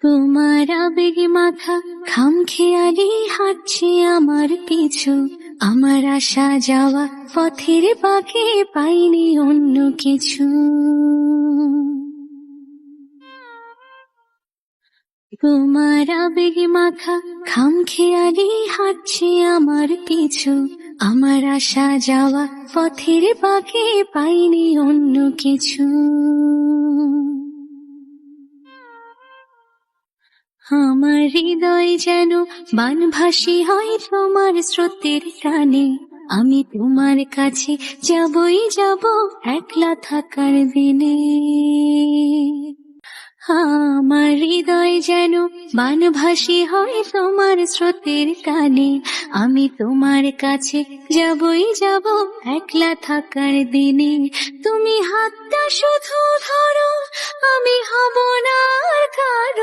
তোমার আবেগে মাখা খামখেয়ালি হাঁটছে আমার পিছু। আমার আসা যাওয়া পথের বাঁকে পাইনি অন্য কিছু। তোমার আবেগে মাখা খামখেয়ালি হাঁটছে আমার পিছু। আমার আসা যাওয়া পথের বাঁকে পাইনি অন্য কিছু। আমার হৃদয় যেন বানভাসী হয় তোমার স্রোতের টানে। আমি তোমার কাছে যাবই যাব একলা থাকার দিনে। আমার হৃদয় যেন বানভাসী হয় তোমার স্রোতের টানে। আমি তোমার কাছে যাবই যাব একলা থাকার দিনে। তুমি হাতটা শুধু ধরো, আমি হব না আর কারো।